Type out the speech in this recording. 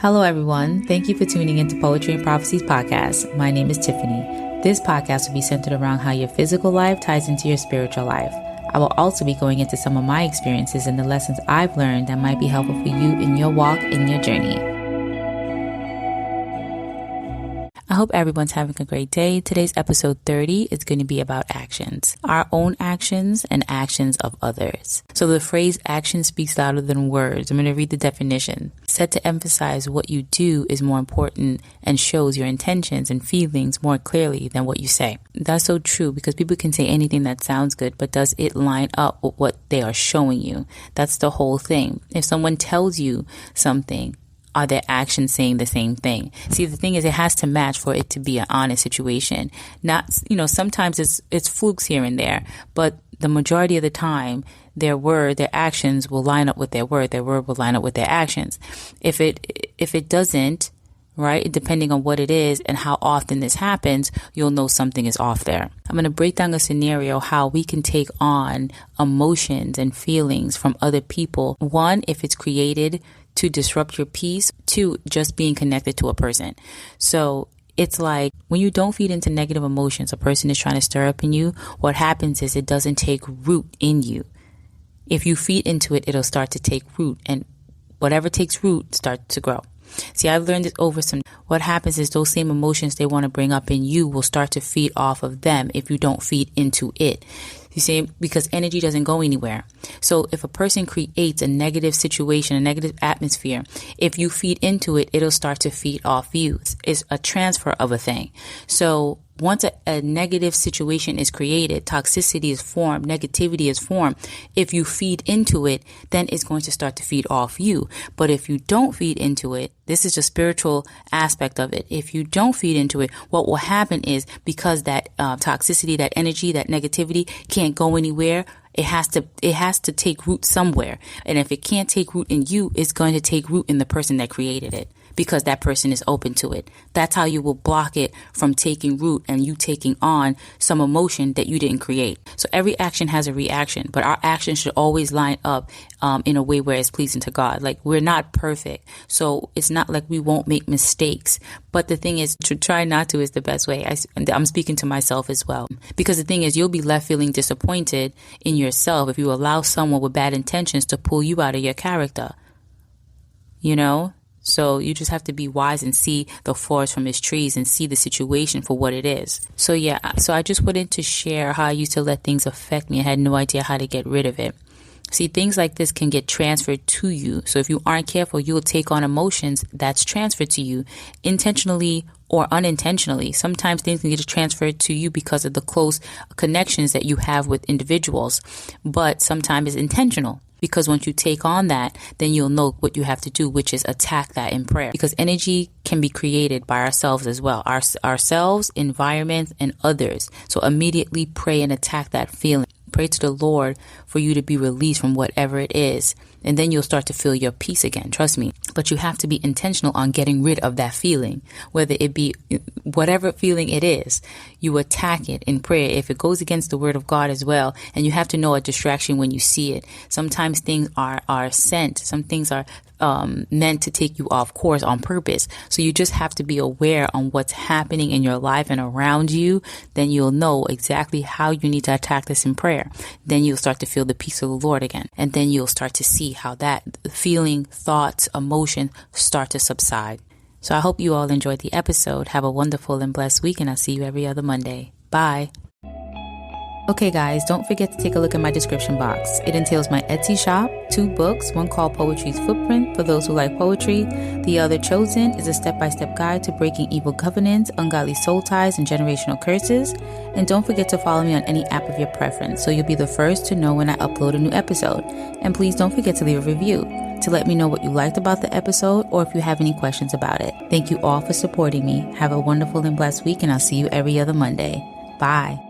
Hello, everyone. Thank you for tuning into Poetry and Prophecies podcast. My name is Tiffany. This podcast will be centered around how your physical life ties into your spiritual life. I will also be going into some of my experiences and the lessons I've learned that might be helpful for you in your walk, in your journey. I hope everyone's having a great day. Today's episode 30 is going to be about actions, our own actions and actions of others. So the phrase action speaks louder than words. I'm going to read the definition. Said to emphasize what you do is more important and shows your intentions and feelings more clearly than what you say. That's so true because people can say anything that sounds good, but does it line up with what they are showing you? That's the whole thing. If someone tells you something, are their actions saying the same thing? See, the thing is, it has to match for it to be an honest situation. Not, sometimes it's flukes here and there, but the majority of the time, their actions will line up with their word will line up with their actions. If it doesn't, right, depending on what it is and how often this happens, you'll know something is off there. I'm going to break down a scenario how we can take on emotions and feelings from other people. One, if it's created to disrupt your peace. Two, just being connected to a person. So it's like when you don't feed into negative emotions, a person is trying to stir up in you. What happens is it doesn't take root in you. If you feed into it, it'll start to take root, and whatever takes root starts to grow. See, I've learned this over what happens is those same emotions they want to bring up in you will start to feed off of them if you don't feed into it. You see, because energy doesn't go anywhere. So if a person creates a negative situation, a negative atmosphere, if you feed into it, it'll start to feed off you. It's a transfer of a thing. So once a negative situation is created, toxicity is formed, negativity is formed. If you feed into it, then it's going to start to feed off you. But if you don't feed into it, this is the spiritual aspect of it. If you don't feed into it, what will happen is because that toxicity, that energy, that negativity can't go anywhere, it has to take root somewhere. And if it can't take root in you, it's going to take root in the person that created it, because that person is open to it. That's how you will block it from taking root and you taking on some emotion that you didn't create. So every action has a reaction, but our action should always line up in a way where it's pleasing to God. Like, we're not perfect, so it's not like we won't make mistakes. But the thing is, to try not to is the best way. I'm speaking to myself as well, because the thing is, you'll be left feeling disappointed in yourself if you allow someone with bad intentions to pull you out of your character. So you just have to be wise and see the forest from its trees and see the situation for what it is. So I just wanted to share how I used to let things affect me. I had no idea how to get rid of it. See, things like this can get transferred to you. So if you aren't careful, you will take on emotions that's transferred to you intentionally or unintentionally. Sometimes things can get transferred to you because of the close connections that you have with individuals, but sometimes it's intentional. Because once you take on that, then you'll know what you have to do, which is attack that in prayer. Because energy can be created by ourselves as well. Ourselves, environments, and others. So immediately pray and attack that feeling. Pray to the Lord for you to be released from whatever it is. And then you'll start to feel your peace again. Trust me. But you have to be intentional on getting rid of that feeling, whether it be whatever feeling it is. You attack it in prayer. If it goes against the word of God as well, and you have to know a distraction when you see it. Sometimes things are sent. Some things are meant to take you off course on purpose. So you just have to be aware on what's happening in your life and around you. Then you'll know exactly how you need to attack this in prayer. Then you'll start to feel the peace of the Lord again. And then you'll start to see how that feeling, thoughts, emotion start to subside. So I hope you all enjoyed the episode. Have a wonderful and blessed week, and I'll see you every other Monday. Bye. Okay guys, don't forget to take a look at my description box. It entails my Etsy shop, 2 books, one called Poetry's Footprint for those who like poetry. The other, Chosen, is a step-by-step guide to breaking evil covenants, ungodly soul ties, and generational curses. And don't forget to follow me on any app of your preference so you'll be the first to know when I upload a new episode. And please don't forget to leave a review to let me know what you liked about the episode or if you have any questions about it. Thank you all for supporting me. Have a wonderful and blessed week, and I'll see you every other Monday. Bye.